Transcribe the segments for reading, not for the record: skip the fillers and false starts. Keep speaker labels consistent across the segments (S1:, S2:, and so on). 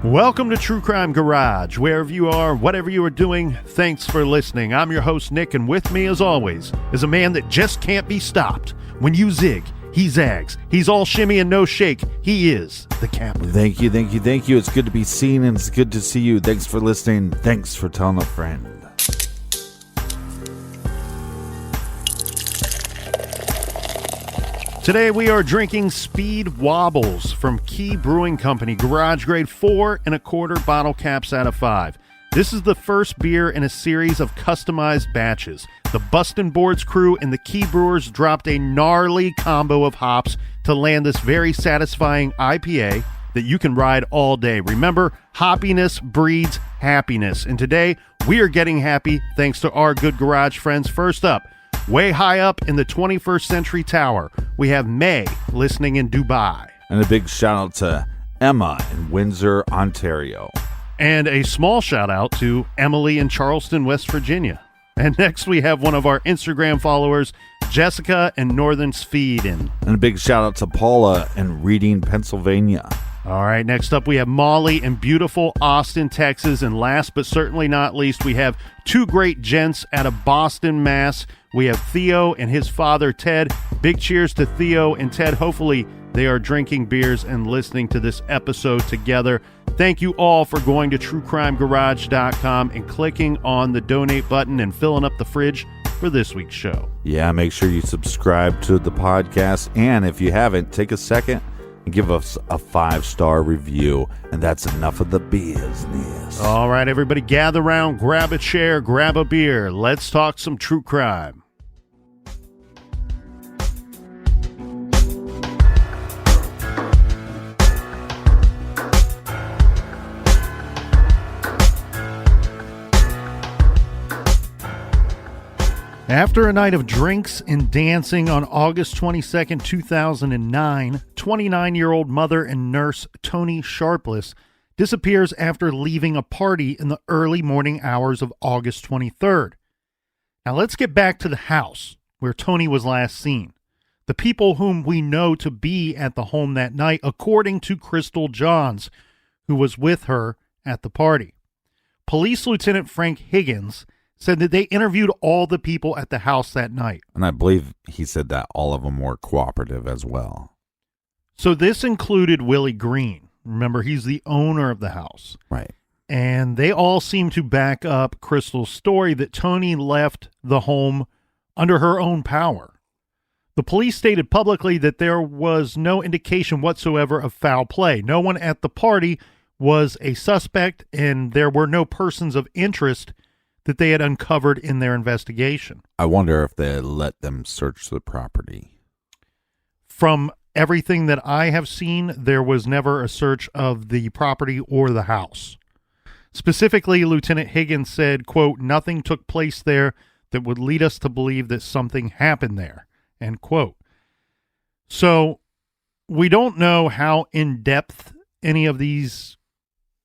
S1: Welcome to True Crime Garage. Wherever you are, whatever you are doing, thanks for listening. I'm your host, Nick, and with me, as always, is a man that just can't be stopped. When you zig, he zags. He's all shimmy and no shake. He is the captain.
S2: Thank you. It's good to be seen, and it's good to see you. Thanks for listening. Thanks for telling a friend.
S1: Today we are drinking Speed Wobbles from Key Brewing Company Garage Grade 4 1/4 bottle caps out of 5. This is the first beer in a series of customized batches. The Bustin' Boards crew and the Key Brewers dropped a gnarly combo of hops to land this very satisfying IPA that you can ride all day. Remember, hoppiness breeds happiness. And today we are getting happy thanks to our good garage friends. First up, way high up in the 21st Century Tower, we have May listening in Dubai.
S2: And a big shout out to Emma in Windsor, Ontario.
S1: And a small shout out to Emily in Charleston, West Virginia. And next we have one of our Instagram followers, Jessica in Northern Sweden.
S2: And a big shout out to Paula in Reading, Pennsylvania.
S1: All right, next up we have Molly in beautiful Austin, Texas. And last but certainly not least, we have two great gents out of Boston, Mass. We have Theo and his father, Ted. Big cheers to Theo and Ted. Hopefully they are drinking beers and listening to this episode together. Thank you all for going to truecrimegarage.com and clicking on the donate button and filling up the fridge for this week's show.
S2: Yeah, make sure you subscribe to the podcast. And if you haven't, take a second and give us a 5-star review. And that's enough of the business.
S1: All right, everybody, gather around, grab a chair, grab a beer. Let's talk some true crime. After a night of drinks and dancing on August 22nd, 2009, 29-year-old mother and nurse Toni Sharpless disappears after leaving a party in the early morning hours of August 23rd. Now let's get back to the house where Toni was last seen. The people whom we know to be at the home that night, according to Crystal Johns, who was with her at the party. Police Lieutenant Frank Higgins said that they interviewed all the people at the house that night.
S2: And I believe he said that all of them were cooperative as well.
S1: So this included Willie Green. Remember, he's the owner of the house.
S2: Right.
S1: And they all seem to back up Crystal's story that Toni left the home under her own power. The police stated publicly that there was no indication whatsoever of foul play. No one at the party was a suspect, and there were no persons of interest that they had uncovered in their investigation.
S2: I wonder if they let them search the property.
S1: From everything that I have seen, there was never a search of the property or the house. Specifically, Lieutenant Higgins said, quote, "Nothing took place there that would lead us to believe that something happened there," end quote. So we don't know how in-depth any of these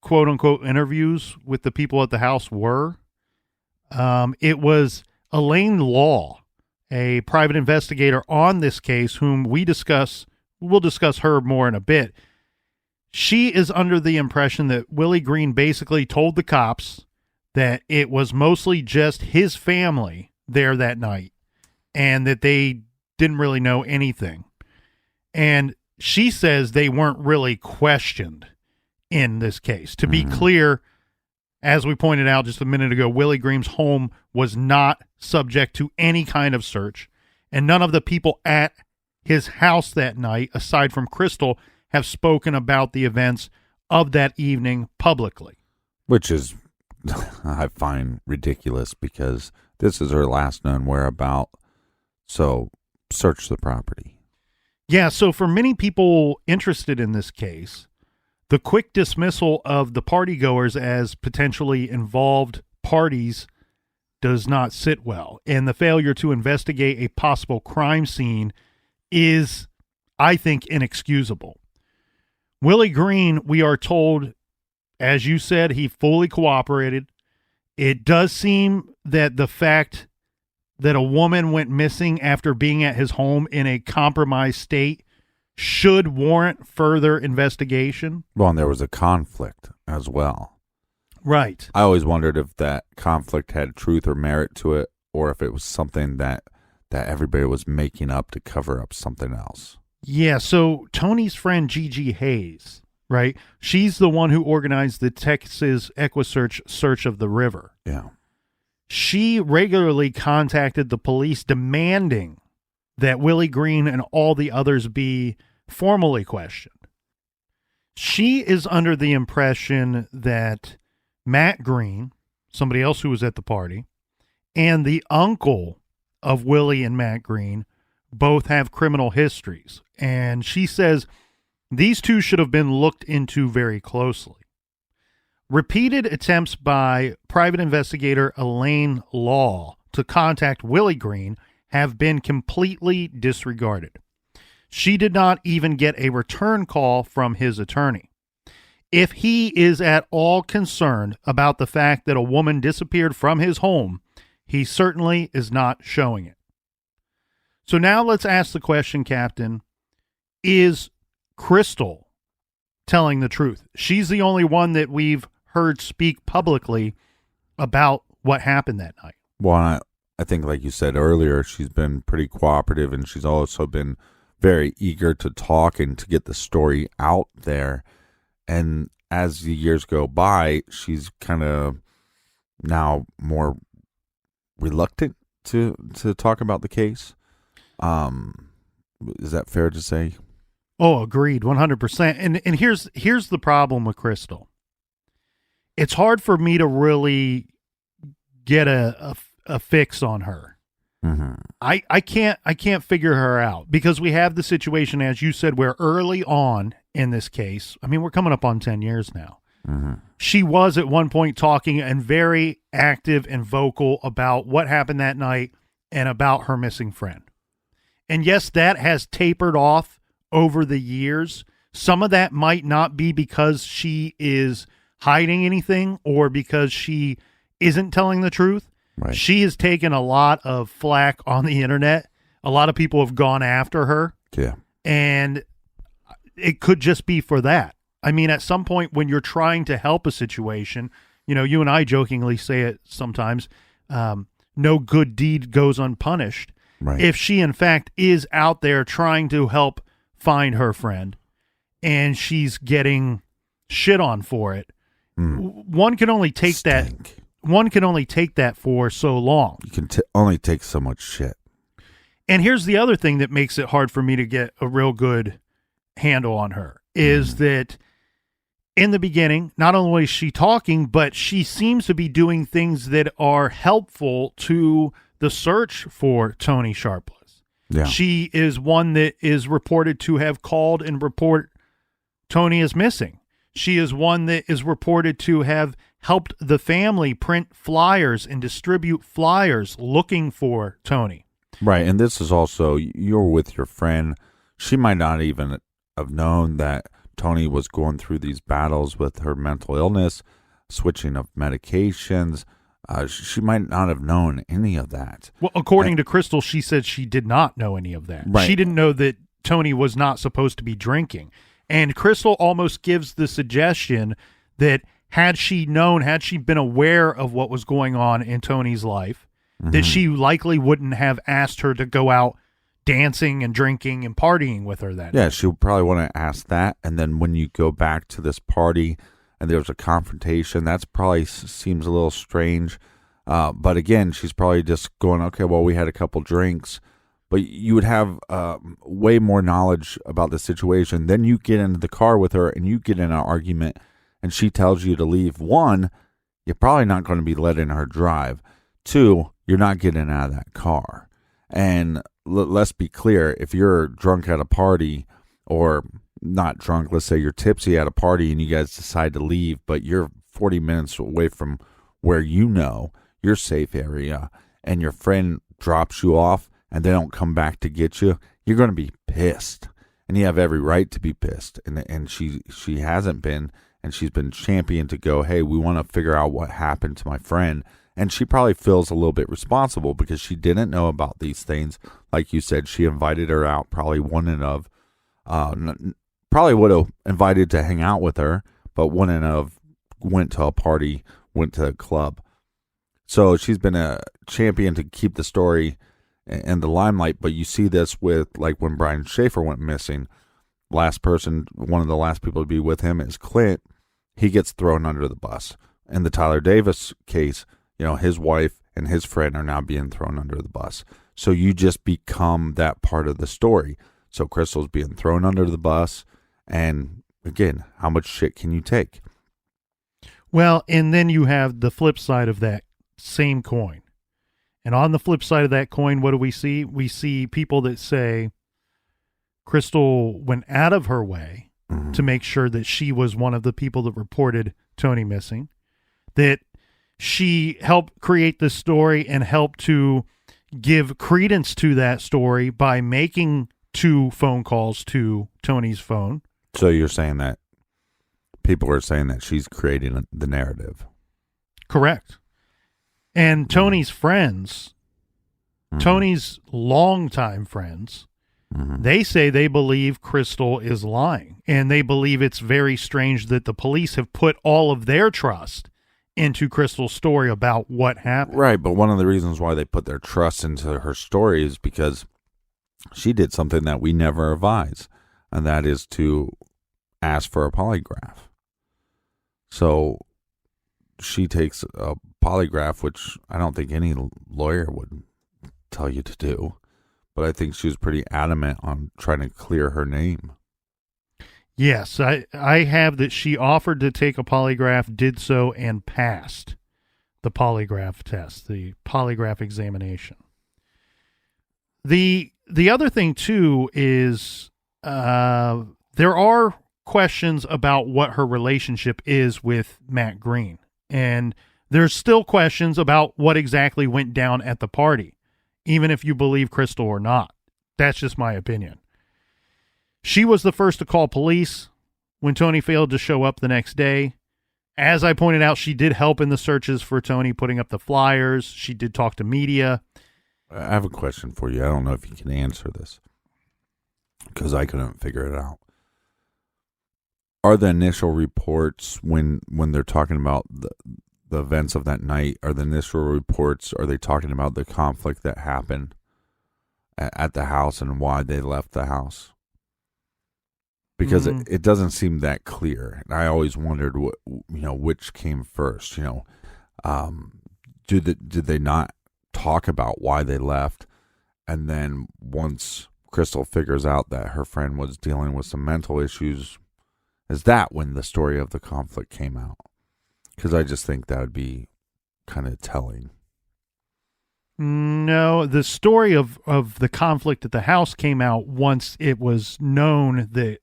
S1: quote-unquote interviews with the people at the house were. It was Elaine Law, a private investigator on this case, whom we'll discuss her more in a bit. She is under the impression that Willie Green basically told the cops that it was mostly just his family there that night and that they didn't really know anything. And she says they weren't really questioned in this case. To be clear, as we pointed out just a minute ago, Willie Green's home was not subject to any kind of search, and none of the people at his house that night, aside from Crystal, have spoken about the events of that evening publicly.
S2: Which is, I find ridiculous, because this is her last known whereabout, so search the property.
S1: Yeah, so for many people interested in this case, the quick dismissal of the partygoers as potentially involved parties does not sit well. And the failure to investigate a possible crime scene is, I think, inexcusable. Willie Green, we are told, As you said, he fully cooperated. It does seem that the fact that a woman went missing after being at his home in a compromised state should warrant further investigation.
S2: Well, and there was a conflict as well.
S1: Right.
S2: I always wondered if that conflict had truth or merit to it, or if it was something that everybody was making up to cover up something else.
S1: Yeah, so Tony's friend Gigi Hayes, right? She's the one who organized the Texas EquiSearch search of the river.
S2: Yeah.
S1: She regularly contacted the police demanding that Willie Green and all the others be formally questioned. She is under the impression that Matt Green, somebody else who was at the party, and the uncle of Willie and Matt Green both have criminal histories. And she says these two should have been looked into very closely. Repeated attempts by private investigator Elaine Law to contact Willie Green have been completely disregarded. She did not even get a return call from his attorney. If he is at all concerned about the fact that a woman disappeared from his home, he certainly is not showing it. So now let's ask the question, Captain, is Crystal telling the truth? She's the only one that we've heard speak publicly about what happened that night.
S2: Well, I think, like you said earlier, she's been pretty cooperative, and she's also been very eager to talk and to get the story out there. And as the years go by, she's kind of now more reluctant to talk about the case. Is that fair to say?
S1: Oh, agreed, 100%. And here's the problem with Crystal. It's hard for me to really get a fix on her.
S2: Mm-hmm.
S1: I can't figure her out, because we have the situation, as you said, where early on in this case, I mean, we're coming up on 10 years now.
S2: Mm-hmm.
S1: She was at one point talking and very active and vocal about what happened that night and about her missing friend. And yes, that has tapered off over the years. Some of that might not be because she is hiding anything or because she isn't telling the truth.
S2: Right.
S1: She has taken a lot of flack on the internet. A lot of people have gone after her.
S2: Yeah.
S1: And it could just be for that. I mean, at some point when you're trying to help a situation, you know, you and I jokingly say it sometimes, no good deed goes unpunished.
S2: Right.
S1: If she, in fact, is out there trying to help find her friend and she's getting shit on for it, one can only take that. One can only take that for so long.
S2: You can only take so much shit.
S1: And here's the other thing that makes it hard for me to get a real good handle on her is that in the beginning, not only is she talking, but she seems to be doing things that are helpful to the search for Toni Sharpless.
S2: Yeah.
S1: She is one that is reported to have called and report Toni is missing. She is one that is reported to have helped the family print flyers and distribute flyers looking for Toni.
S2: Right. And this is also, you're with your friend. She might not even have known that Toni was going through these battles with her mental illness, switching of medications. She might not have known any of that.
S1: Well, according to Crystal, she said she did not know any of that.
S2: Right.
S1: She didn't know that Toni was not supposed to be drinking. And Crystal almost gives the suggestion that had she known, had she been aware of what was going on in Toni's life, that she likely wouldn't have asked her to go out dancing and drinking and partying with her that night.
S2: She would probably want to ask that. And then when you go back to this party and there's a confrontation, that's probably seems a little strange. But again, she's probably just going, okay, well, we had a couple drinks. But you would have way more knowledge about the situation. Then you get into the car with her and you get in an argument and she tells you to leave. One, you're probably not going to be letting her drive. Two, you're not getting out of that car. And let's be clear, if you're drunk at a party, or not drunk, let's say you're tipsy at a party and you guys decide to leave, but you're 40 minutes away from where you know your safe area and your friend drops you off and they don't come back to get you, you're going to be pissed. And you have every right to be pissed. And she hasn't been. and she's been championed to go, hey, we want to figure out what happened to my friend. And she probably feels a little bit responsible because she didn't know about these things. Like you said, she invited her out, probably wouldn't have, probably would have invited to hang out with her, but wouldn't have went to a party, went to a club. So she's been a champion to keep the story in the limelight. But you see this with, like, when Brian Schaefer went missing, one of the last people to be with him is Clint. He gets thrown under the bus. In the Tyler Davis case, his wife and his friend are now being thrown under the bus. So you just become that part of the story. So Crystal's being thrown under the bus. And again, how much shit can you take?
S1: Well, and then you have the flip side of that same coin. And on the flip side of that coin, what do we see? We see people that say Crystal went out of her way to make sure that she was one of the people that reported Toni missing, that she helped create this story and helped to give credence to that story by making 2 phone calls to Toni's phone.
S2: So you're saying that people are saying that she's creating the narrative.
S1: Correct. And Toni's friends, Toni's longtime friends, they say they believe Crystal is lying. And they believe it's very strange that the police have put all of their trust into Crystal's story about what happened.
S2: Right, but one of the reasons why they put their trust into her story is because she did something that we never advise, and that is to ask for a polygraph. So she takes a polygraph, which I don't think any lawyer would tell you to do, but I think she was pretty adamant on trying to clear her name.
S1: Yes, I have that she offered to take a polygraph, did so, and passed the polygraph test, the polygraph examination. The other thing, too, is there are questions about what her relationship is with Matt Green. And there's still questions about what exactly went down at the party, even if you believe Crystal or not. That's just my opinion. She was the first to call police when Toni failed to show up the next day. As I pointed out, she did help in the searches for Toni, putting up the flyers. She did talk to media.
S2: I have a question for you. I don't know if you can answer this because I couldn't figure it out. Are the initial reports when they're talking about the events of that night, are the initial reports, are they talking about the conflict that happened at the house and why they left the house? Because it doesn't seem that clear. And I always wondered which came first, did they not talk about why they left? And then once Crystal figures out that her friend was dealing with some mental issues, is that when the story of the conflict came out? Because I just think that would be kind of telling.
S1: No, the story of the conflict at the house came out once it was known that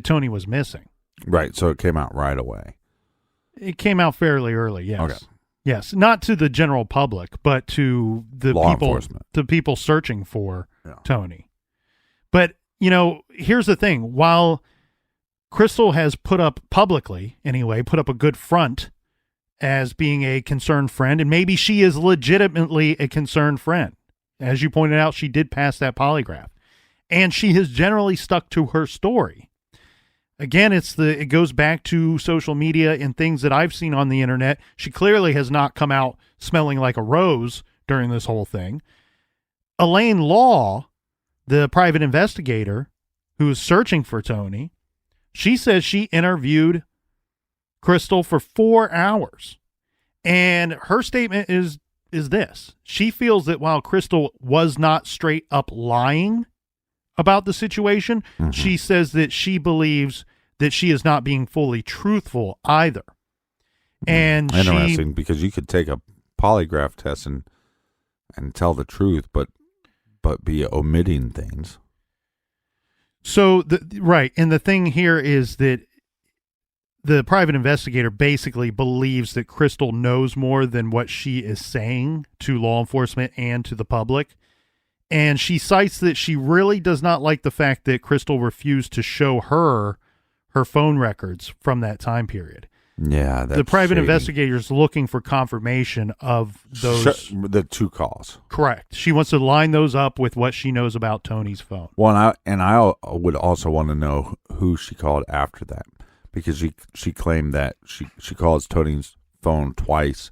S1: Toni was missing.
S2: Right, so it came out right away.
S1: It came out fairly early, yes.
S2: Okay.
S1: Yes, not to the general public, but to the
S2: law
S1: people,
S2: enforcement,
S1: to people searching for Toni. But, here's the thing. While Crystal has put up publicly, anyway, put up a good front as being a concerned friend, and maybe she is legitimately a concerned friend. As you pointed out, she did pass that polygraph. And she has generally stuck to her story. Again, it goes back to social media and things that I've seen on the internet. She clearly has not come out smelling like a rose during this whole thing. Elaine Law, the private investigator who is searching for Toni, she says she interviewed Crystal for 4 hours. And her statement is this. She feels that while Crystal was not straight up lying about the situation, she says that she believes that she is not being fully truthful either. And
S2: interesting, because you could take a polygraph test and tell the truth, but be omitting things.
S1: So right, and the thing here is that the private investigator basically believes that Crystal knows more than what she is saying to law enforcement and to the public. And she cites that she really does not like the fact that Crystal refused to show her her phone records from that time period.
S2: Yeah, that's
S1: the private
S2: shady.
S1: investigators looking for confirmation of those.
S2: The 2 calls.
S1: Correct. She wants to line those up with what she knows about Tony's phone.
S2: Well, I would also want to know who she called after that, because she claimed that she calls Tony's phone twice,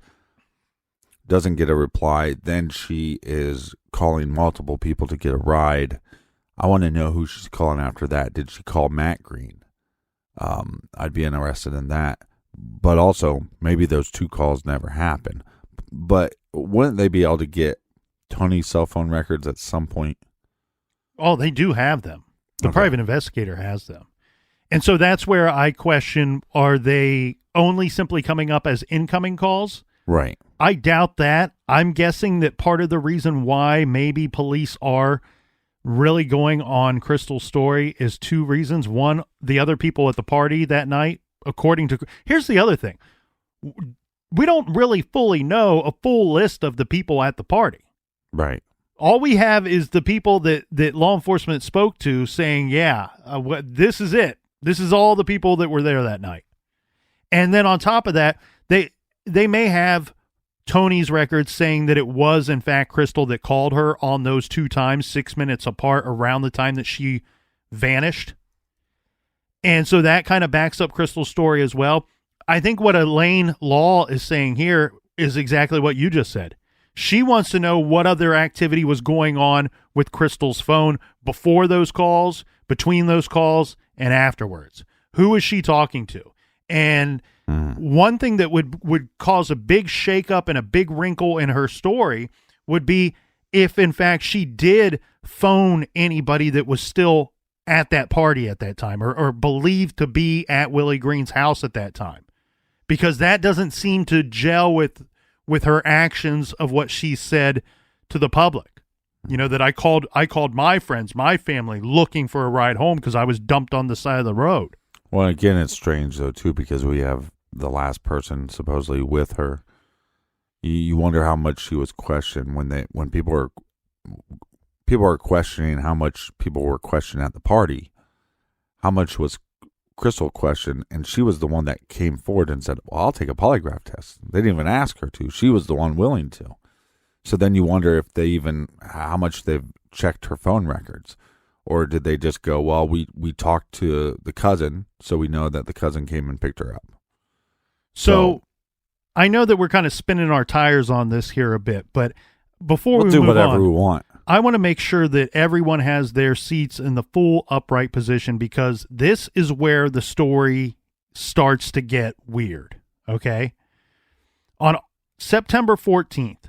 S2: doesn't get a reply, then she is calling multiple people to get a ride. I want to know who she's calling after that. Did she call Matt Green? I'd be interested in that. But also, maybe those 2 calls never happen. But wouldn't they be able to get Tony's cell phone records at some point?
S1: Oh, they do have them. The private investigator has them. And so that's where I question, are they only simply coming up as incoming calls?
S2: Right.
S1: I doubt that. I'm guessing that part of the reason why maybe police are really going on Crystal's story is 2 reasons. One, the other people at the party that night, here's the other thing. We don't really fully know a full list of the people at the party.
S2: Right.
S1: All we have is the people that law enforcement spoke to saying, this is it. This is all the people that were there that night. And then on top of that, they may have Tony's records saying that it was, in fact, Crystal that called her on those 2 times, 6 minutes apart, around the time that she vanished. And so that kind of backs up Crystal's story as well. I think what Elaine Law is saying here is exactly what you just said. She wants to know what other activity was going on with Crystal's phone before those calls, between those calls, and afterwards. Who is she talking to? And one thing that would cause a big shakeup and a big wrinkle in her story would be if, in fact, she did phone anybody that was still at that party at that time, or believed to be at Willie Green's house at that time, because that doesn't seem to gel with her actions of what she said to the public. You know, that I called my friends, my family, looking for a ride home because I was dumped on the side of the road.
S2: Well, again, it's strange though too, because we have the last person supposedly with her. You wonder how much she was questioned when people are questioning how much people were questioned at the party. How much was Crystal questioned? And she was the one that came forward and said, well, I'll take a polygraph test. They didn't even ask her to. She was the one willing to. So then you wonder if how much they've checked her phone records. Or did they just go, well, we talked to the cousin, so we know that the cousin came and picked her up.
S1: So I know that we're kind of spinning our tires on this here a bit, but before
S2: we'll
S1: we
S2: do
S1: move
S2: whatever
S1: on,
S2: we want.
S1: I want to make sure that everyone has their seats in the full upright position, because this is where the story starts to get weird, okay? On September 14th,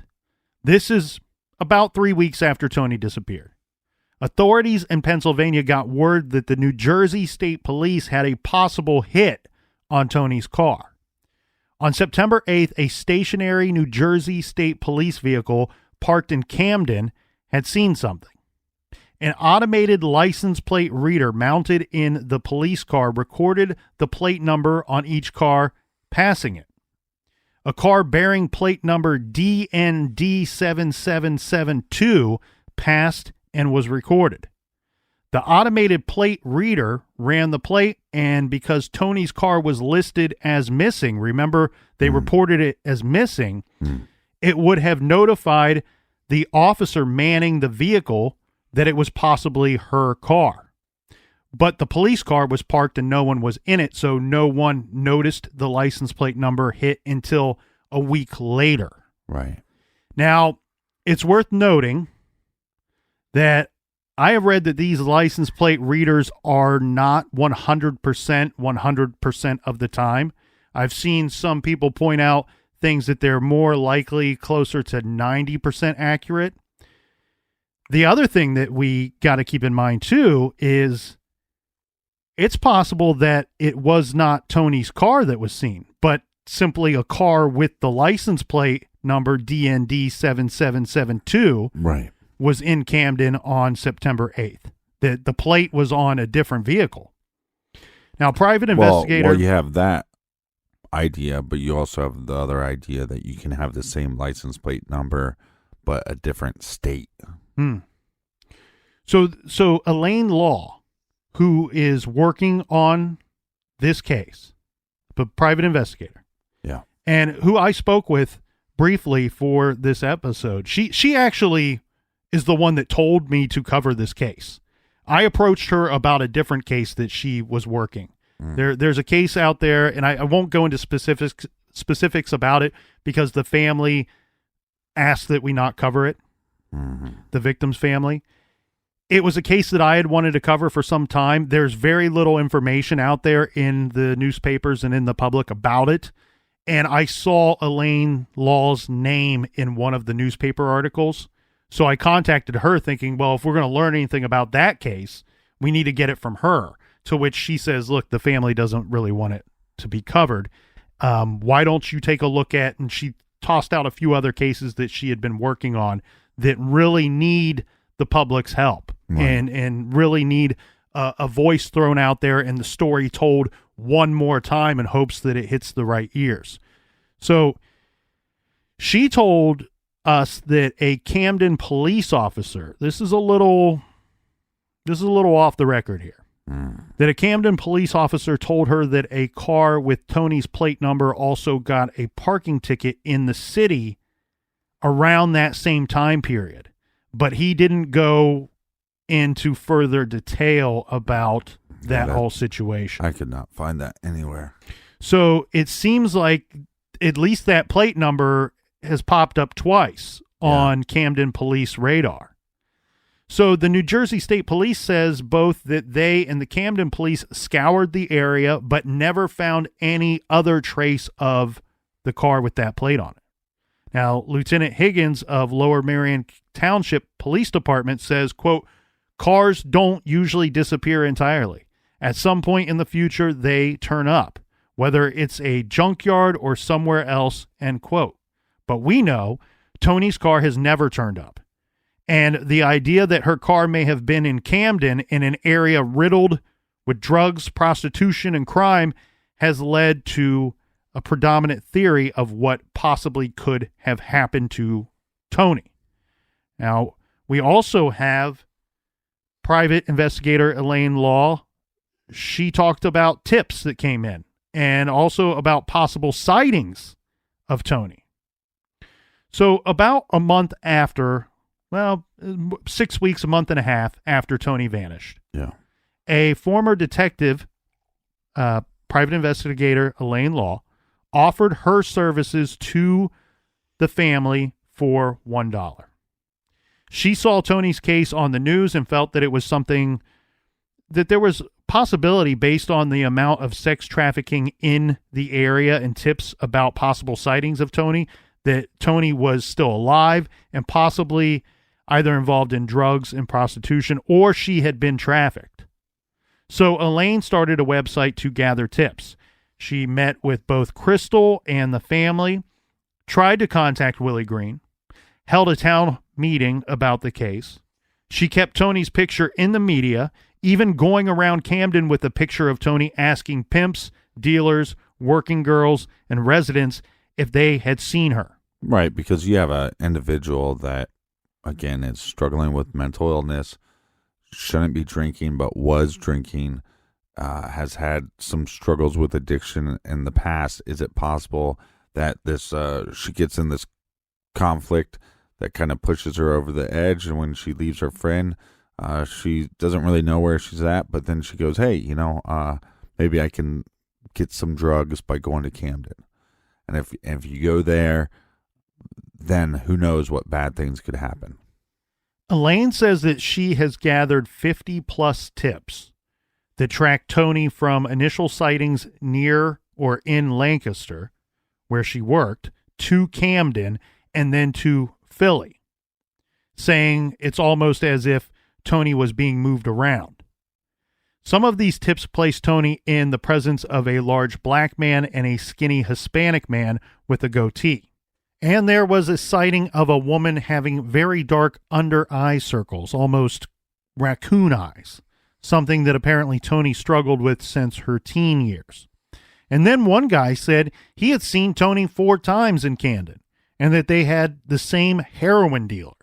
S1: this is about 3 weeks after Toni disappeared, authorities in Pennsylvania got word that the New Jersey State Police had a possible hit on Toni's car. On September 8th, a stationary New Jersey State Police vehicle parked in Camden had seen something. An automated license plate reader mounted in the police car recorded the plate number on each car passing it. A car bearing plate number DND7772 passed and was recorded. The automated plate reader ran the plate, and because Toni's car was listed as missing, remember they reported it as missing, it would have notified the officer manning the vehicle that it was possibly her car. But the police car was parked and no one was in it, so no one noticed the license plate number hit until a week later.
S2: Right.
S1: Now, it's worth noting that I have read that these license plate readers are not 100% of the time. I've seen some people point out things that they're more likely closer to 90% accurate. The other thing that we got to keep in mind too is it's possible that it was not Toni's car that was seen, but simply a car with the license plate number DND7772.
S2: Right.
S1: Was in Camden on September 8th. The plate was on a different vehicle. Now, private investigator...
S2: Well, you have that idea, but you also have the other idea that you can have the same license plate number, but a different state.
S1: So Elaine Law, who is working on this case, but private investigator.
S2: Yeah.
S1: And who I spoke with briefly for this episode. She actually is the one that told me to cover this case. I approached her about a different case that she was working. There's a case out there, and I won't go into specifics about it because the family asked that we not cover it. The victim's family. It was a case that I had wanted to cover for some time. There's very little information out there in the newspapers and in the public about it. And I saw Elaine Law's name in one of the newspaper articles. So I contacted her thinking, well, if we're going to learn anything about that case, we need to get it from her. To which she says, look, the family doesn't really want it to be covered. Why don't you take a look at, and she tossed out a few other cases that she had been working on that really need the public's help and really need a voice thrown out there and the story told one more time in hopes that it hits the right ears. So she told us that a Camden police officer, this is a little off the record here, that a Camden police officer told her that a car with Toni's plate number also got a parking ticket in the city around that same time period. But he didn't go into further detail about that whole situation.
S2: I could not find that anywhere.
S1: So it seems like at least that plate number has popped up twice on Camden police radar. So the New Jersey State Police says both that they and the Camden police scoured the area but never found any other trace of the car with that plate on it. Now, Lieutenant Higgins of Lower Merion Township Police Department says, quote, cars don't usually disappear entirely. At some point in the future, they turn up, whether it's a junkyard or somewhere else, end quote. But we know Toni's car has never turned up. And the idea that her car may have been in Camden in an area riddled with drugs, prostitution, and crime has led to a predominant theory of what possibly could have happened to Toni. Now, we also have private investigator Elaine Law. She talked about tips that came in and also about possible sightings of Toni. So about a month after, 6 weeks, a month and a half after Toni vanished, a former detective, private investigator Elaine Law, offered her services to the family for $1. She saw Toni's case on the news and felt that it was something that there was possibility based on the amount of sex trafficking in the area and tips about possible sightings of Toni, that Toni was still alive and possibly either involved in drugs and prostitution or she had been trafficked. So Elaine started a website to gather tips. She met with both Crystal and the family, tried to contact Willie Green, held a town meeting about the case. She kept Toni's picture in the media, even going around Camden with a picture of Toni asking pimps, dealers, working girls, and residents if they had seen her.
S2: Right, because you have an individual that, again, is struggling with mental illness, shouldn't be drinking, but was drinking, has had some struggles with addiction in the past. Is it possible that this she gets in this conflict that kind of pushes her over the edge, and when she leaves her friend, she doesn't really know where she's at, but then she goes, hey, maybe I can get some drugs by going to Camden. And if you go there, then who knows what bad things could happen.
S1: Elaine says that she has gathered 50 plus tips that track Toni from initial sightings near or in Lancaster, where she worked, to Camden and then to Philly, saying it's almost as if Toni was being moved around. Some of these tips place Toni in the presence of a large black man and a skinny Hispanic man with a goatee. And there was a sighting of a woman having very dark under eye circles, almost raccoon eyes, something that apparently Toni struggled with since her teen years. And then one guy said he had seen Toni 4 times in Camden and that they had the same heroin dealer.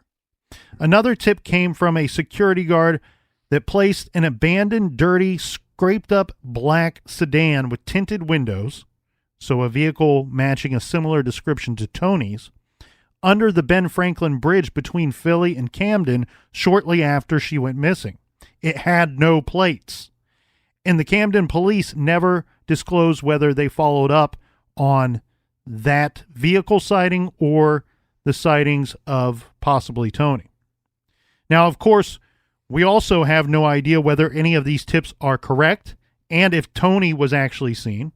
S1: Another tip came from a security guard that placed an abandoned, dirty scraped up black sedan with tinted windows, so a vehicle matching a similar description to Toni's, under the Ben Franklin Bridge between Philly and Camden shortly after she went missing. It had no plates. And the Camden police never disclosed whether they followed up on that vehicle sighting or the sightings of possibly Toni. Now, of course, we also have no idea whether any of these tips are correct and if Toni was actually seen.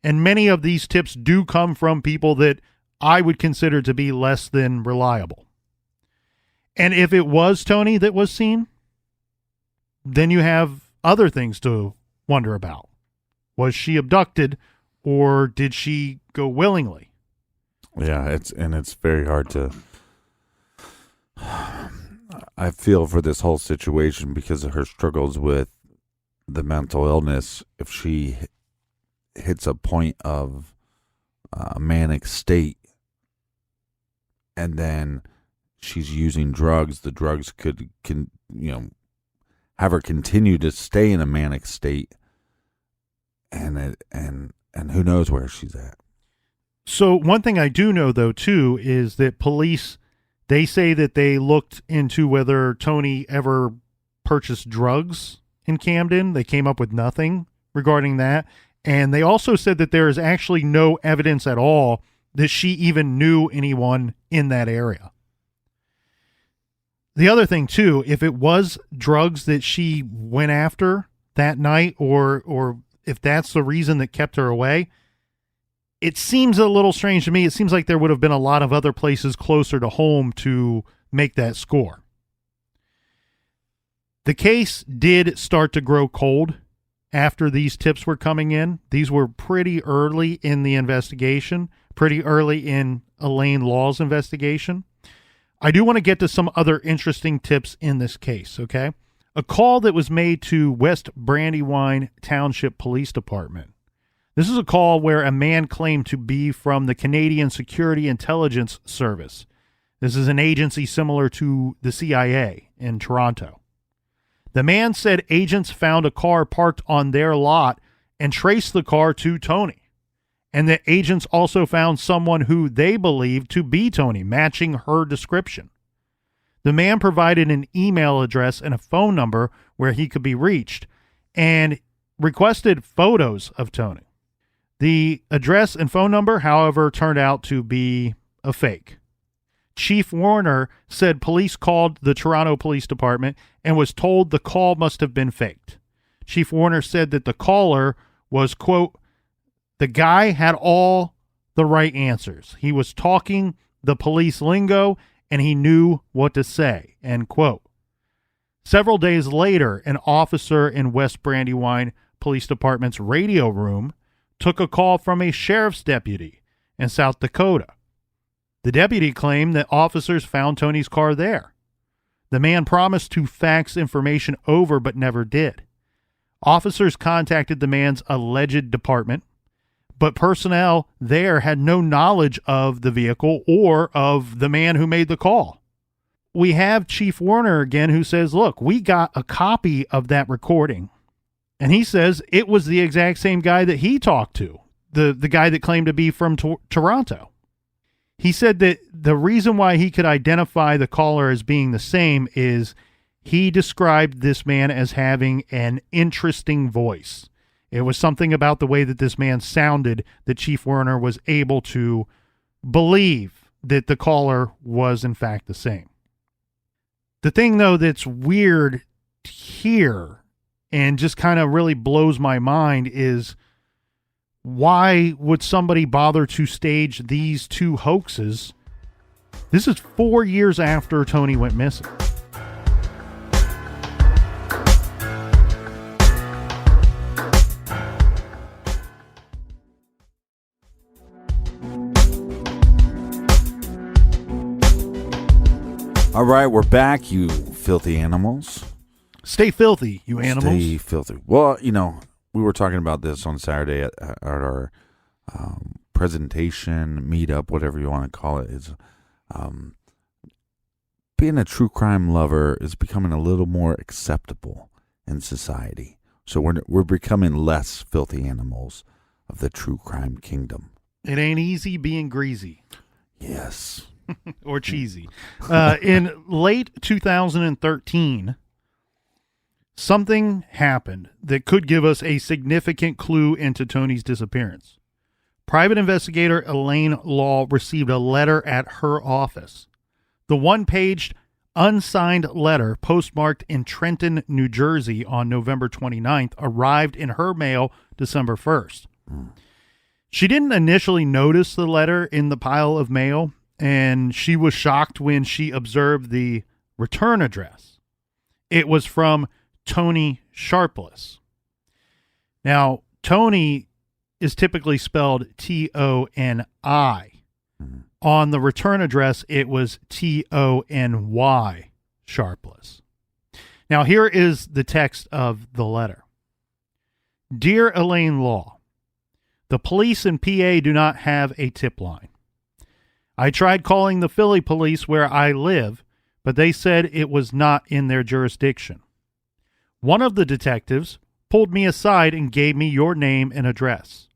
S1: And many of these tips do come from people that I would consider to be less than reliable. And if it was Toni that was seen, then you have other things to wonder about. Was she abducted or did she go willingly?
S2: Yeah, it's very hard to... I feel for this whole situation because of her struggles with the mental illness. If she hits a point of manic state and then she's using drugs, the drugs can have her continue to stay in a manic state, and who knows where she's at.
S1: So one thing I do know, though, too, is that police, they say that they looked into whether Toni ever purchased drugs in Camden. They came up with nothing regarding that. And they also said that there is actually no evidence at all that she even knew anyone in that area. The other thing, too, if it was drugs that she went after that night, or if that's the reason that kept her away, it seems a little strange to me. It seems like there would have been a lot of other places closer to home to make that score. The case did start to grow cold after these tips were coming in. These were pretty early in the investigation, pretty early in Elaine Law's investigation. I do want to get to some other interesting tips in this case, okay? A call that was made to West Brandywine Township Police Department. This is a call where a man claimed to be from the Canadian Security Intelligence Service. This is an agency similar to the CIA in Toronto. The man said agents found a car parked on their lot and traced the car to Toni. And the agents also found someone who they believed to be Toni, matching her description. The man provided an email address and a phone number where he could be reached and requested photos of Toni. The address and phone number, however, turned out to be a fake. Chief Warner said police called the Toronto Police Department and was told the call must have been faked. Chief Warner said that the caller was, quote, the guy had all the right answers. He was talking the police lingo and he knew what to say, end quote. Several days later, an officer in West Brandywine Police Department's radio room took a call from a sheriff's deputy in South Dakota. The deputy claimed that officers found Toni's car there. The man promised to fax information over but never did. Officers contacted the man's alleged department, but personnel there had no knowledge of the vehicle or of the man who made the call. We have Chief Warner again who says, look, we got a copy of that recording. And he says it was the exact same guy that he talked to, the guy that claimed to be from Toronto. He said that the reason why he could identify the caller as being the same is he described this man as having an interesting voice. It was something about the way that this man sounded that Chief Warner was able to believe that the caller was in fact the same. The thing, though, that's weird here and just kind of really blows my mind is why would somebody bother to stage these two hoaxes? This is 4 years after Toni went missing.
S2: All right, we're back, you filthy animals.
S1: Stay filthy, you animals.
S2: Stay filthy. Well, we were talking about this on Saturday at our presentation, meetup, whatever you want to call it. Is being a true crime lover is becoming a little more acceptable in society. So we're becoming less filthy animals of the true crime kingdom.
S1: It ain't easy being greasy.
S2: Yes.
S1: Or cheesy. In late 2013, something happened that could give us a significant clue into Toni's disappearance. Private investigator Elaine Law received a letter at her office. The one-paged, unsigned letter postmarked in Trenton, New Jersey on November 29th arrived in her mail December 1st. She didn't initially notice the letter in the pile of mail, and she was shocked when she observed the return address. It was from Toni Sharpless. Now, Toni is typically spelled Toni. On the return address, it was Tony Sharpless. Now, here is the text of the letter. Dear Elaine Law, the police in PA do not have a tip line. I tried calling the Philly police where I live, but they said it was not in their jurisdiction. One of the detectives pulled me aside and gave me your name and address.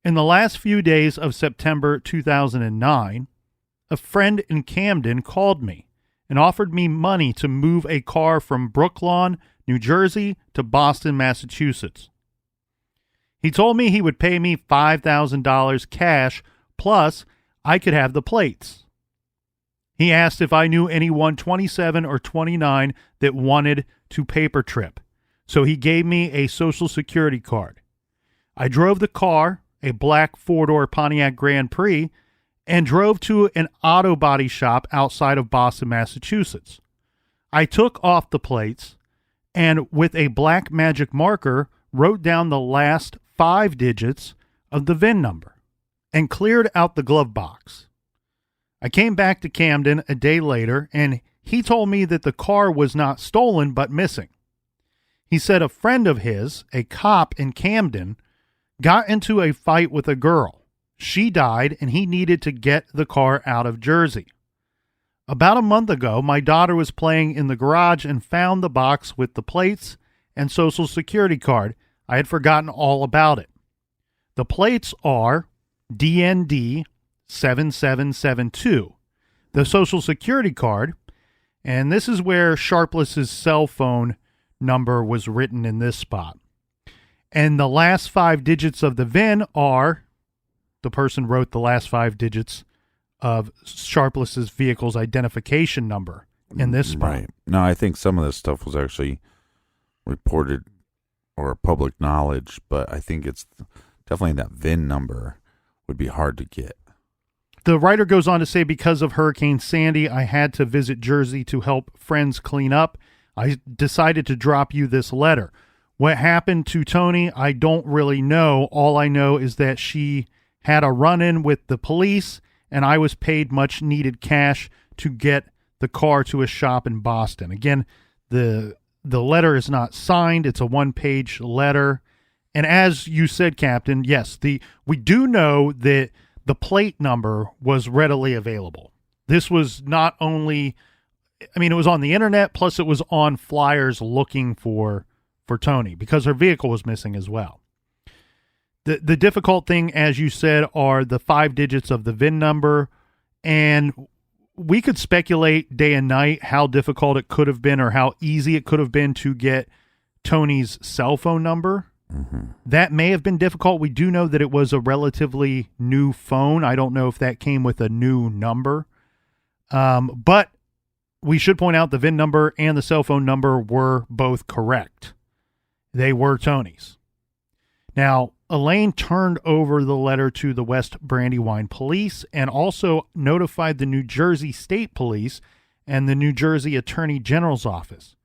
S1: In the last few days of September 2009, a friend in Camden called me and offered me money to move a car from Brooklawn, New Jersey to Boston, Massachusetts. He told me he would pay me $5,000 cash, plus I could have the plates. He asked if I knew anyone 27 or 29 that wanted to paper trip, so he gave me a Social Security card. I drove the car, a black four-door Pontiac Grand Prix, and drove to an auto body shop outside of Boston, Massachusetts. I took off the plates and with a black magic marker wrote down the last 5 digits of the VIN number and cleared out the glove box. I came back to Camden a day later, and he told me that the car was not stolen but missing. He said a friend of his, a cop in Camden, got into a fight with a girl. She died, and he needed to get the car out of Jersey. About a month ago, my daughter was playing in the garage and found the box with the plates and Social Security card. I had forgotten all about it. The plates are DND 7772. The Social Security card, and this is where Sharpless's cell phone number was written in this spot. And the last 5 digits of the VIN are, the person wrote the last 5 digits of Sharpless's vehicle's identification number in this spot.
S2: Right. No, I think some of this stuff was actually reported or public knowledge, but I think it's definitely that VIN number would be hard to get.
S1: The writer goes on to say, because of Hurricane Sandy, I had to visit Jersey to help friends clean up. I decided to drop you this letter. What happened to Toni, I don't really know. All I know is that she had a run-in with the police, and I was paid much needed cash to get the car to a shop in Boston. Again, the letter is not signed. It's a one-page letter. And as you said, Captain, yes, we do know that the plate number was readily available. This was not only, it was on the internet, plus it was on flyers looking for Toni because her vehicle was missing as well. The difficult thing, as you said, are the 5 digits of the VIN number, and we could speculate day and night how difficult it could have been or how easy it could have been to get Toni's cell phone number. Mm-hmm. That may have been difficult. We do know that it was a relatively new phone. I don't know if that came with a new number. But we should point out the VIN number and the cell phone number were both correct. They were Toni's. Now, Elaine turned over the letter to the West Brandywine Police and also notified the New Jersey State Police and the New Jersey Attorney General's office.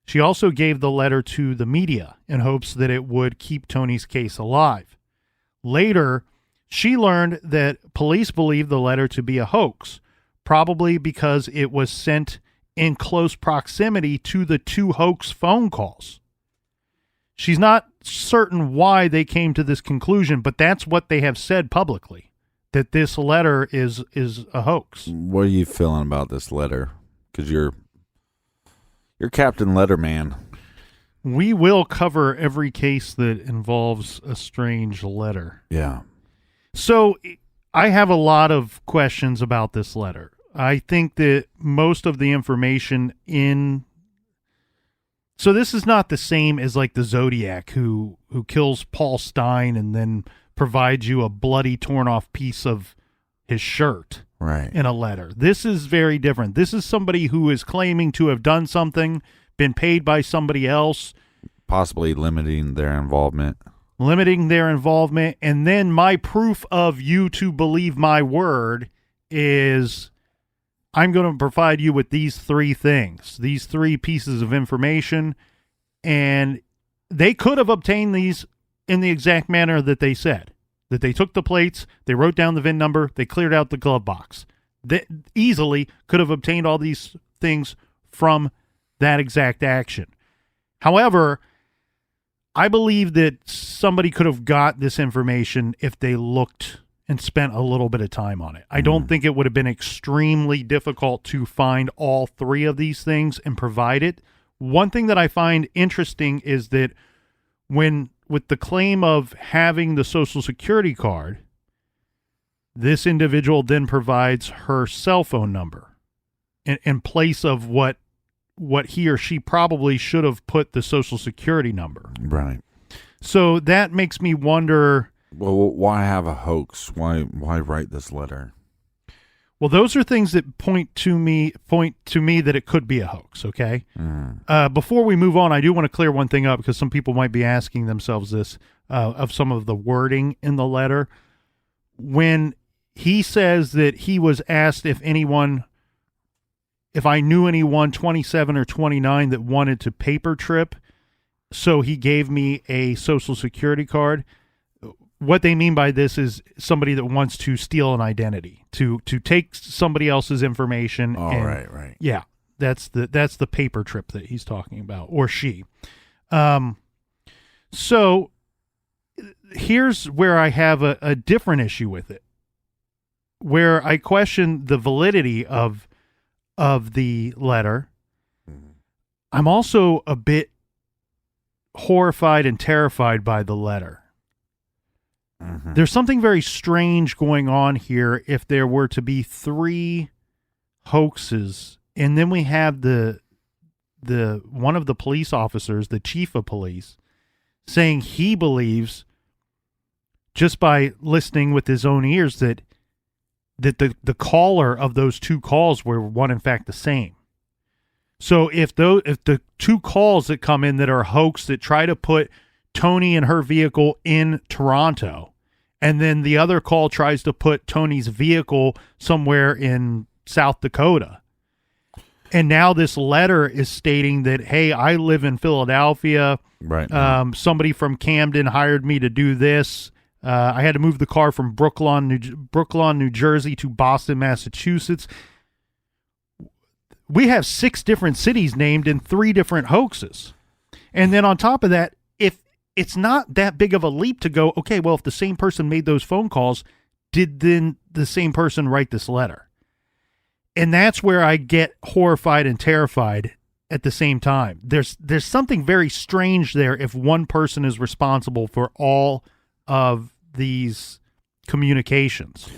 S1: She also gave the letter to the media in hopes that it would keep Toni's case alive. Later, she learned that police believed the letter to be a hoax, probably because it was sent in close proximity to the 2 hoax phone calls. She's not certain why they came to this conclusion, but that's what they have said publicly, that this letter is a hoax.
S2: What are you feeling about this letter? Because you're Captain Letterman.
S1: We will cover every case that involves a strange letter.
S2: Yeah.
S1: So I have a lot of questions about this letter. I think that most of the information in... So this is not the same as like the Zodiac who kills Paul Stein and then provides you a bloody torn off piece of his shirt
S2: Right.
S1: in a letter. This is very different. This is somebody who is claiming to have done something, been paid by somebody else,
S2: Possibly limiting their involvement.
S1: And then my proof of you to believe my word is I'm going to provide you with these three things, these three pieces of information, and they could have obtained these in the exact manner that they said, that they took the plates, they wrote down the VIN number, they cleared out the glove box. They easily could have obtained all these things from that exact action. However, I believe that somebody could have got this information if they looked and spent a little bit of time on it. I don't think it would have been extremely difficult to find all three of these things and provide it. One thing that I find interesting is that with the claim of having the Social Security card, this individual then provides her cell phone number in place of what he or she probably should have put the Social Security number.
S2: Right.
S1: So that makes me wonder...
S2: Well, why have a hoax? Why write this letter?
S1: Well, those are things that point to me that it could be a hoax, okay? Before we move on, I do want to clear one thing up because some people might be asking themselves this of some of the wording in the letter. When he says that he was asked if I knew anyone 27 or 29 that wanted to paper trip, so he gave me a Social Security card. What they mean by this is somebody that wants to steal an identity, to take somebody else's information.
S2: Oh, right.
S1: Yeah, that's the paper trip that he's talking about, or she. So here's where I have a different issue with it, where I question the validity of the letter. I'm also a bit horrified and terrified by the letter. There's something very strange going on here if there were to be three hoaxes, and then we have the one of the police officers, the chief of police, saying he believes, just by listening with his own ears, that the caller of those two calls were one in fact the same. So if the two calls that come in that are hoax that try to put Toni and her vehicle in Toronto, and then the other call tries to put Toni's vehicle somewhere in South Dakota, and now this letter is stating that, hey, I live in Philadelphia.
S2: Right.
S1: Somebody from Camden hired me to do this. I had to move the car from Brooklyn, New Jersey to Boston, Massachusetts. We have 6 different cities named in 3 different hoaxes. And then on top of that, if it's not that big of a leap to go, okay, well, if the same person made those phone calls, did then the same person write this letter? And that's where I get horrified and terrified at the same time. There's something very strange there if one person is responsible for all of these communications.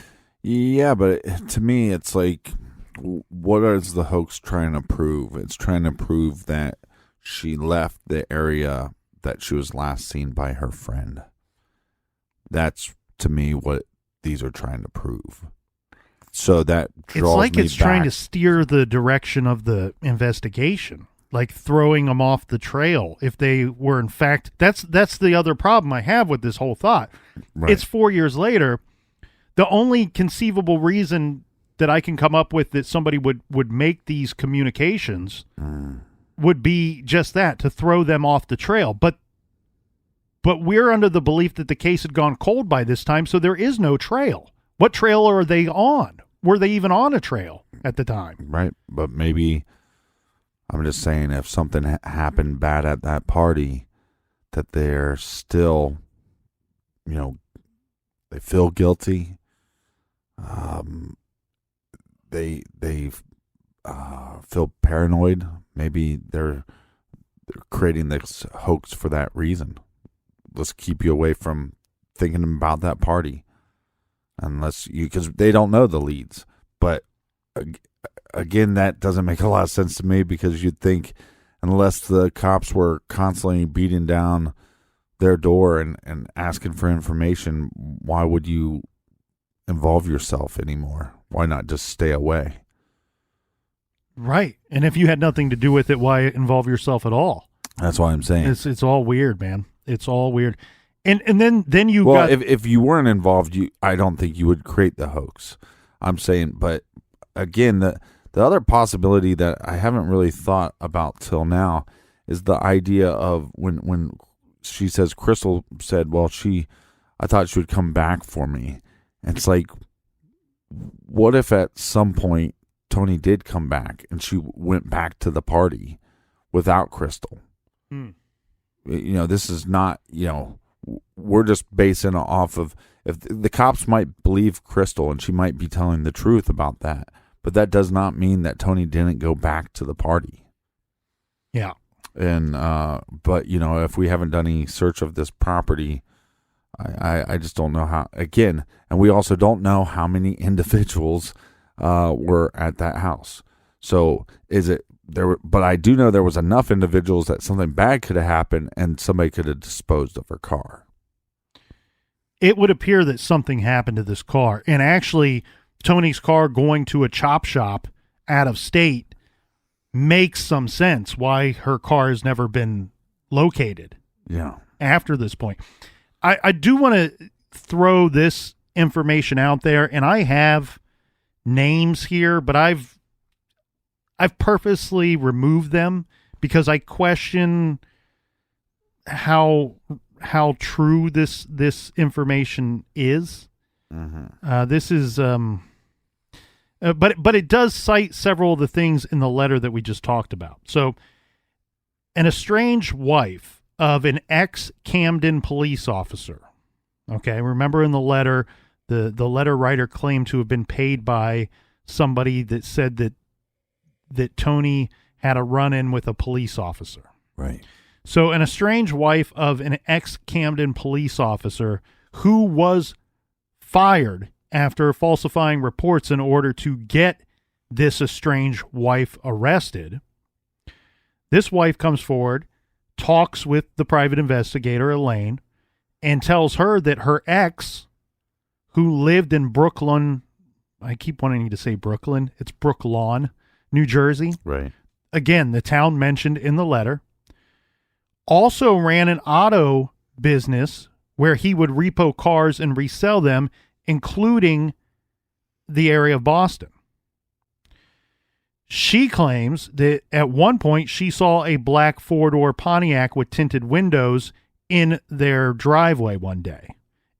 S2: Yeah, but to me, it's like, what is the hoax trying to prove? It's trying to prove that she left the area that she was last seen by her friend. That's, to me, what these are trying to prove. So that draws
S1: it's like
S2: me
S1: it's
S2: back.
S1: trying to steer the direction of the investigation, like throwing them off the trail. If they were, in fact, that's the other problem I have with this whole thought.
S2: Right.
S1: It's 4 years later. The only conceivable reason that I can come up with that somebody would make these communications would be just that, to throw them off the trail. But we're under the belief that the case had gone cold by this time, so there is no trail. What trail are they on? Were they even on a trail at the time? Right.
S2: But maybe, I'm just saying, if something happened bad at that party, that they're still, they feel guilty. They feel paranoid. Maybe they're they're creating this hoax for that reason. Let's keep you away from thinking about that party, because they don't know the leads. But again, that doesn't make a lot of sense to me, because you'd think, unless the cops were constantly beating down their door and asking for information, why would you involve yourself anymore? Why not just stay away?
S1: Right. And if you had nothing to do with it, why involve yourself at all?
S2: That's why I'm saying
S1: it's all weird, man. It's all weird. And then you
S2: well,
S1: got...
S2: if you weren't involved, I don't think you would create the hoax. I'm saying, but again, the other possibility that I haven't really thought about till now is the idea of when she says, Crystal said, well, I thought she would come back for me. And it's like, what if at some point Toni did come back and she went back to the party without Crystal? This is not, we're just basing it off of, if the cops might believe Crystal and she might be telling the truth about that, but that does not mean that Toni didn't go back to the party.
S1: Yeah.
S2: And, but if we haven't done any search of this property, I just don't know how, again, and we also don't know how many individuals, were at that house. So but I do know there was enough individuals that something bad could have happened and somebody could have disposed of her car.
S1: It would appear that something happened to this car. And actually, Toni's car going to a chop shop out of state makes some sense why her car has never been located.
S2: Yeah.
S1: After this point. I do want to throw this information out there, and I have names here, but I've purposely removed them because I question how true this information is. Mm-hmm. This is but it does cite several of the things in the letter that we just talked about. So, an estranged wife of an ex-Camden police officer. Okay, remember in the letter, the letter writer claimed to have been paid by somebody that said that Toni had a run-in with a police officer.
S2: Right.
S1: So an estranged wife of an ex-Camden police officer who was fired after falsifying reports in order to get this estranged wife arrested. This wife comes forward, talks with the private investigator, Elaine, and tells her that her ex, who lived in Brooklyn, I keep wanting to say Brooklyn, it's Brooklawn, New Jersey.
S2: Right.
S1: Again, the town mentioned in the letter, also ran an auto business where he would repo cars and resell them, including the area of Boston. She claims that at one point she saw a black four-door Pontiac with tinted windows in their driveway one day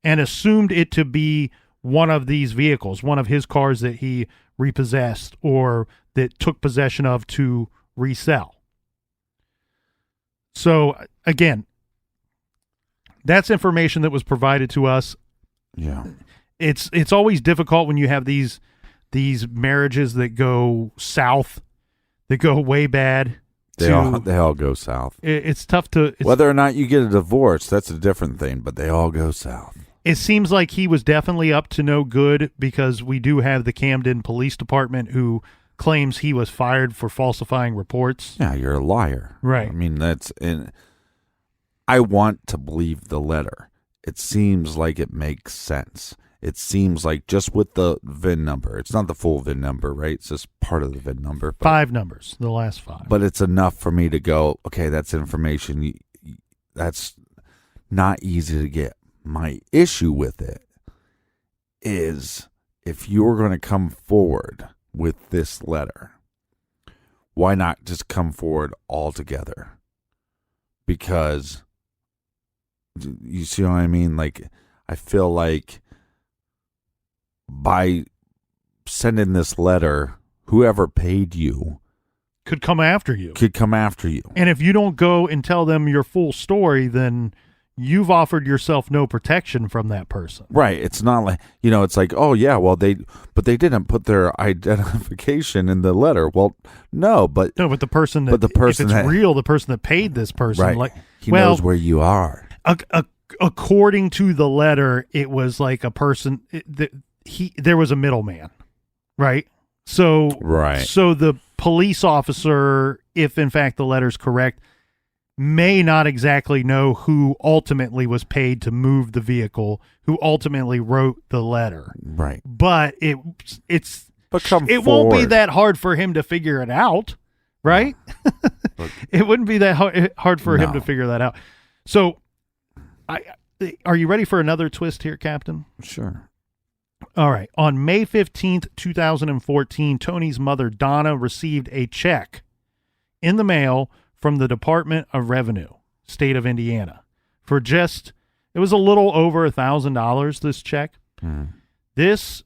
S1: and assumed it to be one of these vehicles, one of his cars that he repossessed or that took possession of to resell. So, again, that's information that was provided to us.
S2: Yeah.
S1: It's always difficult when you have these marriages that go south, that go way bad.
S2: They all go south.
S1: It's tough to...
S2: Whether or not you get a divorce, that's a different thing, but they all go south.
S1: It seems like he was definitely up to no good because we do have the Camden Police Department who claims he was fired for falsifying reports.
S2: Yeah, you're a liar.
S1: Right.
S2: I mean, I want to believe the letter. It seems like it makes sense. It seems like just with the VIN number, it's not the full VIN number, right? It's just part of the VIN number.
S1: 5 numbers, the last 5.
S2: But it's enough for me to go, okay, that's information. That's not easy to get. My issue with it is if you're going to come forward with this letter, why not just come forward altogether? Because you see what I mean? Like, I feel like by sending this letter, whoever paid you
S1: could come after you.
S2: And if
S1: you don't go and tell them your full story, then you've offered yourself no protection from that person.
S2: Right. It's not like, it's like, oh yeah, well they didn't put their identification in the letter. Well, no, but
S1: the person that, if it's real, the person that paid this person,
S2: right.
S1: like,
S2: he knows where you are.
S1: According to the letter, it was like a person there was a middleman, right? So the police officer, if in fact the letter's correct, may not exactly know who ultimately was paid to move the vehicle, who ultimately wrote the letter.
S2: Right.
S1: But it won't be that hard for him to figure it out, right? It wouldn't be that hard for him to figure that out. So, are you ready for another twist here, Captain?
S2: Sure.
S1: All right. On May 15th, 2014, Toni's mother, Donna, received a check in the mail from the Department of Revenue, state of Indiana, for it was a little over $1,000, this check. This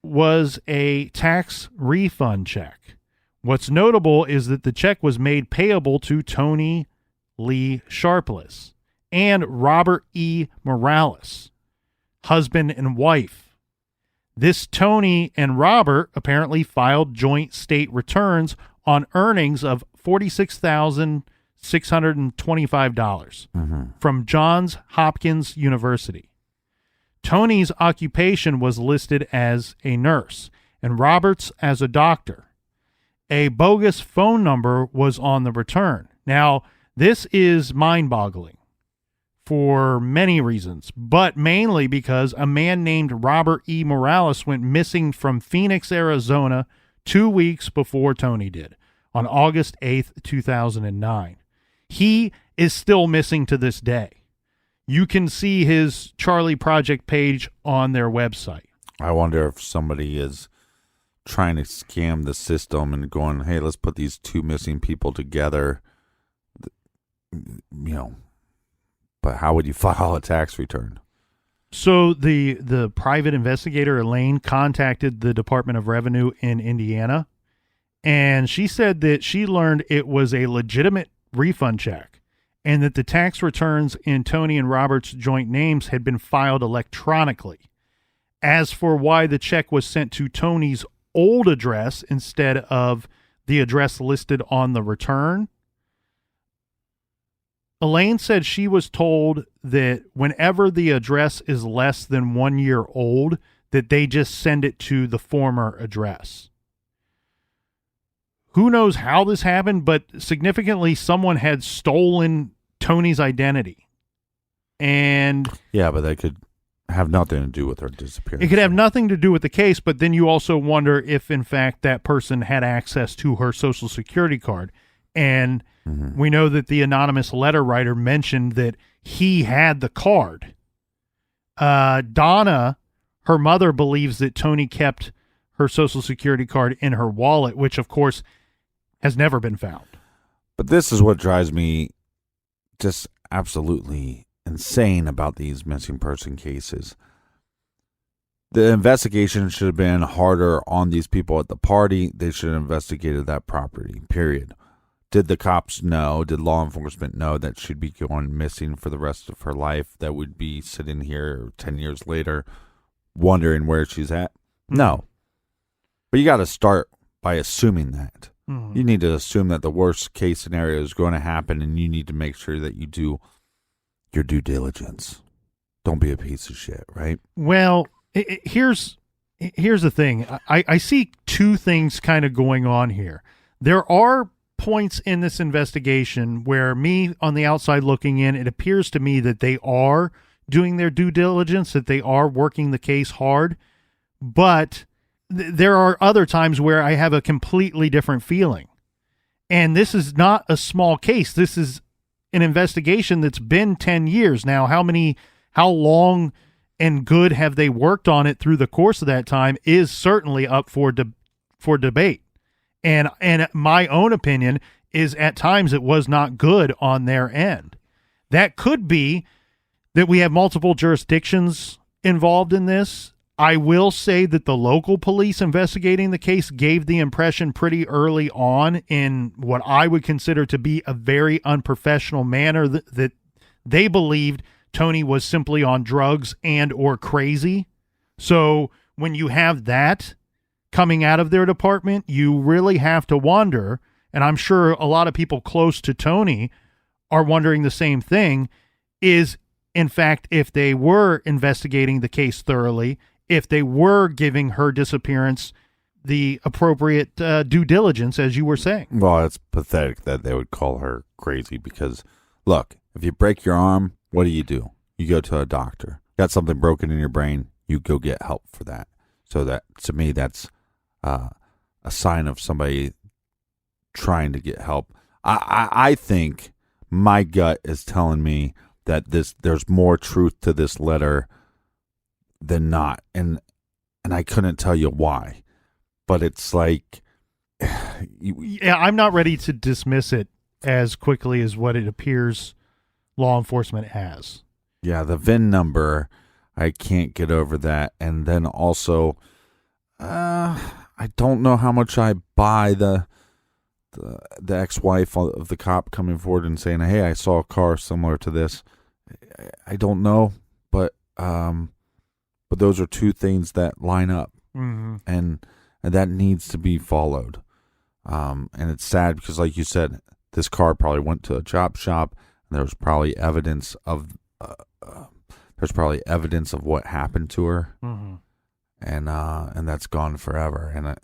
S1: was a tax refund check. What's notable is that the check was made payable to Toni Lee Sharpless and Robert E. Morales, husband and wife. This Toni and Robert apparently filed joint state returns on earnings of $46,625 from Johns Hopkins University. Toni's occupation was listed as a nurse and Robert's as a doctor. A bogus phone number was on the return. Now, this is mind-boggling for many reasons, but mainly because a man named Robert E. Morales went missing from Phoenix, Arizona 2 weeks before Toni did, on August 8th, 2009. He is still missing to this day. You can see his Charlie Project page on their website.
S2: I wonder if somebody is trying to scam the system and going, hey, let's put these two missing people together. But how would you file a tax return?
S1: So the private investigator, Elaine, contacted the Department of Revenue in Indiana, and she said that she learned it was a legitimate refund check and that the tax returns in Toni and Robert's joint names had been filed electronically. As for why the check was sent to Toni's old address instead of the address listed on the return, Elaine said she was told that whenever the address is less than 1 year old, that they just send it to the former address. Who knows how this happened, but significantly someone had stolen Toni's identity. And
S2: yeah, but that could have nothing to do with her disappearance.
S1: It could have nothing to do with the case, but then you also wonder if in fact that person had access to her Social Security card. And we know that the anonymous letter writer mentioned that he had the card. Donna, her mother, believes that Toni kept her Social Security card in her wallet, which of course has never been found.
S2: But this is what drives me just absolutely insane about these missing person cases. The investigation should have been harder on these people at the party. They should have investigated that property, period. Did the cops know? Did law enforcement know that she'd be going missing for the rest of her life? That would be sitting here 10 years later wondering where she's at? No. But you got to start by assuming that. You need to assume that the worst case scenario is going to happen, and you need to make sure that you do your due diligence. Don't be a piece of shit, right?
S1: Well, here's the thing. I see two things kind of going on here. There are points in this investigation where me on the outside looking in, it appears to me that they are doing their due diligence, that they are working the case hard, but there are other times where I have a completely different feeling. And this is not a small case. This is an investigation that's been 10 years now. How long and good have they worked on it through the course of that time is certainly up for debate. And my own opinion is at times it was not good on their end. That could be that we have multiple jurisdictions involved in this. I will say that the local police investigating the case gave the impression pretty early on in what I would consider to be a very unprofessional manner that they believed Toni was simply on drugs and or crazy. So when you have that coming out of their department, you really have to wonder, and I'm sure a lot of people close to Toni are wondering the same thing, is, in fact, if they were investigating the case thoroughly, if they were giving her disappearance the appropriate due diligence, as you were saying.
S2: Well, it's pathetic that they would call her crazy because, look, if you break your arm, what do? You go to a doctor. Got something broken in your brain, you go get help for that. So that, to me, that's a sign of somebody trying to get help. I think my gut is telling me that there's more truth to this letter than not, and I couldn't tell you why, but it's like,
S1: yeah, I'm not ready to dismiss it as quickly as what it appears law enforcement has.
S2: Yeah, the VIN number, I can't get over that, and then also, I don't know how much I buy the ex-wife of the cop coming forward and saying, "Hey, I saw a car similar to this." I don't know, but those are two things that line up, and that needs to be followed. And it's sad because, like you said, this car probably went to a chop shop, and there was probably evidence of what happened to her, and that's gone forever. And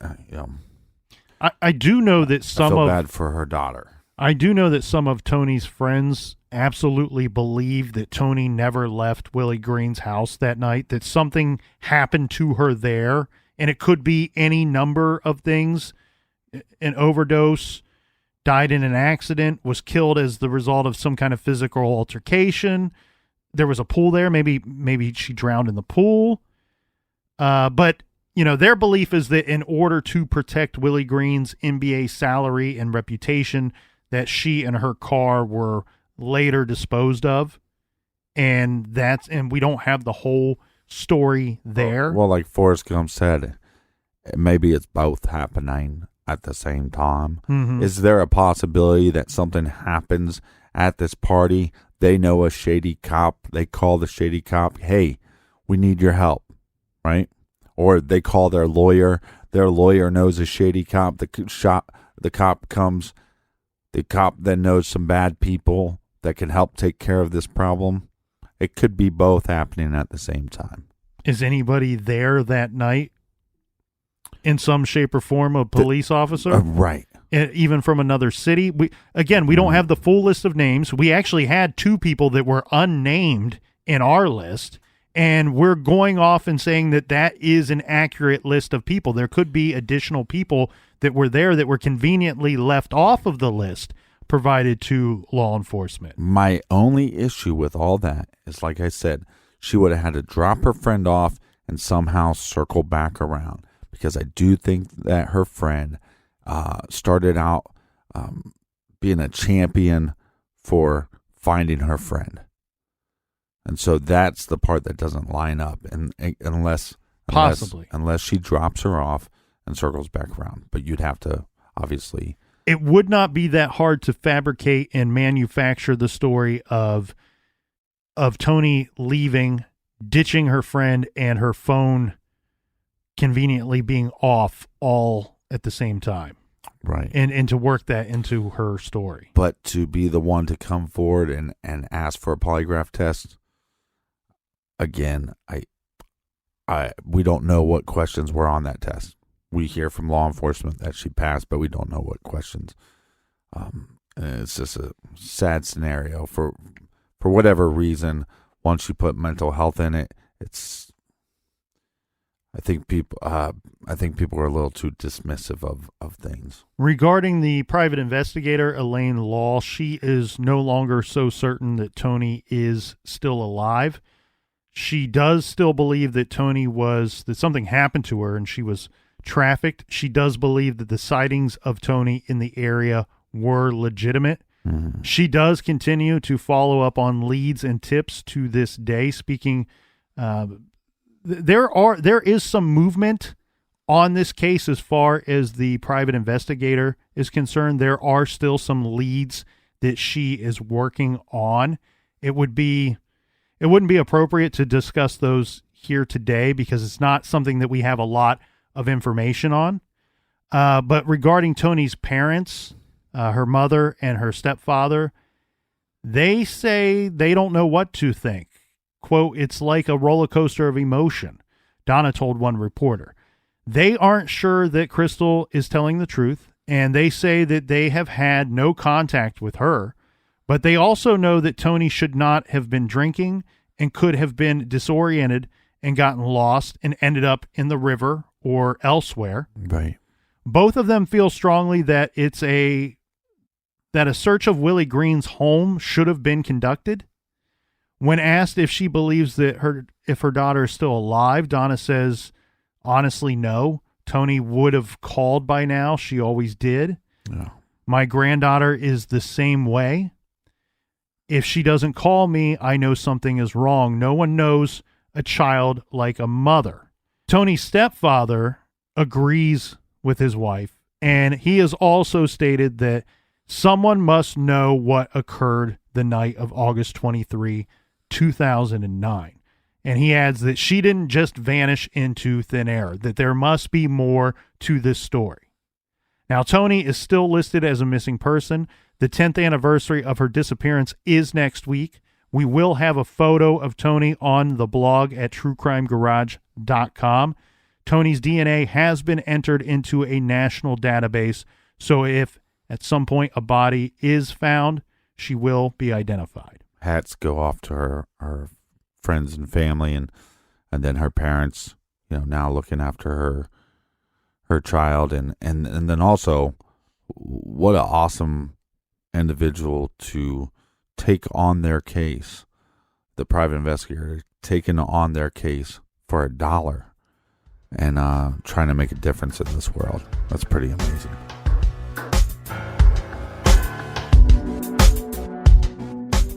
S1: I do know that
S2: I feel bad for her daughter.
S1: I do know that some of Toni's friends absolutely believe that Toni never left Willie Green's house that night, that something happened to her there, and it could be any number of things. An overdose, died in an accident, was killed as the result of some kind of physical altercation. There was a pool there. Maybe she drowned in the pool. But their belief is that in order to protect Willie Green's NBA salary and reputation, that she and her car were later disposed of, and we don't have the whole story there.
S2: Well, like Forrest Gump said, maybe it's both happening at the same time. Is there a possibility that something happens at this party? They know a shady cop. They call the shady cop, "Hey, we need your help," right? Or they call their lawyer. Their lawyer knows a shady cop. The cop comes. The cop then knows some bad people that can help take care of this problem. It could be both happening at the same time.
S1: Is anybody there that night in some shape or form a police officer?
S2: Right.
S1: Even from another city? We don't have the full list of names. We actually had two people that were unnamed in our list, and we're going off and saying that is an accurate list of people. There could be additional people that were there that were conveniently left off of the list provided to law enforcement.
S2: My only issue with all that is, like I said, she would have had to drop her friend off and somehow circle back around, because I do think that her friend started out being a champion for finding her friend. And so that's the part that doesn't line up, and unless she drops her off and circles back around. But you'd have to, obviously.
S1: It would not be that hard to fabricate and manufacture the story of Toni leaving, ditching her friend, and her phone conveniently being off all at the same time.
S2: Right.
S1: And to work that into her story.
S2: But to be the one to come forward and ask for a polygraph test, again, we don't know what questions were on that test. We hear from law enforcement that she passed, but we don't know what questions. And it's just a sad scenario for whatever reason. Once you put mental health in it, I think people are a little too dismissive of things.
S1: Regarding the private investigator, Elaine Law, she is no longer so certain that Toni is still alive. She does still believe that that something happened to her and she was trafficked. She does believe that the sightings of Toni in the area were legitimate. Mm-hmm. She does continue to follow up on leads and tips to this day. Speaking, there is some movement on this case as far as the private investigator is concerned. There are still some leads that she is working on. It would be it wouldn't be appropriate to discuss those here today because it's not something that we have a lot of information on. But regarding Toni's parents, her mother and her stepfather, they say they don't know what to think. Quote, "It's like a roller coaster of emotion," Donna told one reporter. They aren't sure that Crystal is telling the truth, and they say that they have had no contact with her, but they also know that Toni should not have been drinking and could have been disoriented and gotten lost and ended up in the river or elsewhere.
S2: Right.
S1: Both of them feel strongly that a search of Willie Green's home should have been conducted. When asked if she believes that if her daughter is still alive, Donna says, honestly, no. Toni would have called by now. She always did.
S2: Yeah.
S1: My granddaughter is the same way. If she doesn't call me, I know something is wrong. No one knows a child like a mother. Toni's stepfather agrees with his wife, and he has also stated that someone must know what occurred the night of August 23, 2009. And he adds that she didn't just vanish into thin air, that there must be more to this story. Now, Toni is still listed as a missing person. The 10th anniversary of her disappearance is next week. We will have a photo of Toni on the blog at truecrimegarage.com. Toni's DNA has been entered into a national database, so if at some point a body is found, she will be identified.
S2: Hats go off to her friends and family, and then her parents, now looking after her child, and then also what an awesome individual to take on their case. The private investigator taking on their case for $1 and trying to make a difference in this world. That's pretty amazing.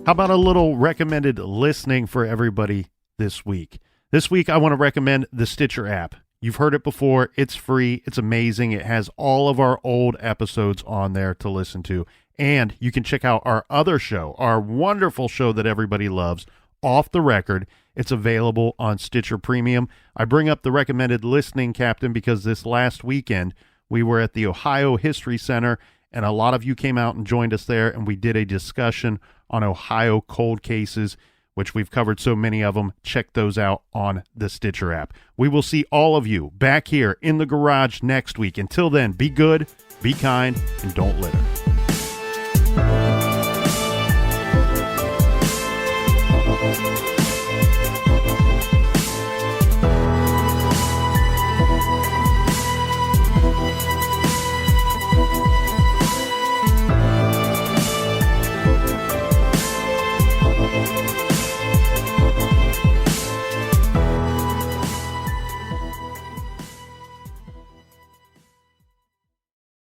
S1: How about a little recommended listening for everybody this week? This week, I want to recommend the Stitcher app. You've heard it before. It's free. It's amazing. It has all of our old episodes on there to listen to. And you can check out our other show, our wonderful show that everybody loves, Off the Record. It's available on Stitcher Premium. I bring up the recommended listening, Captain, because this last weekend we were at the Ohio History Center, and a lot of you came out and joined us there, and we did a discussion on Ohio cold cases, which we've covered so many of them. Check those out on the Stitcher app. We will see all of you back here in the garage next week. Until then, be good, be kind, and don't litter.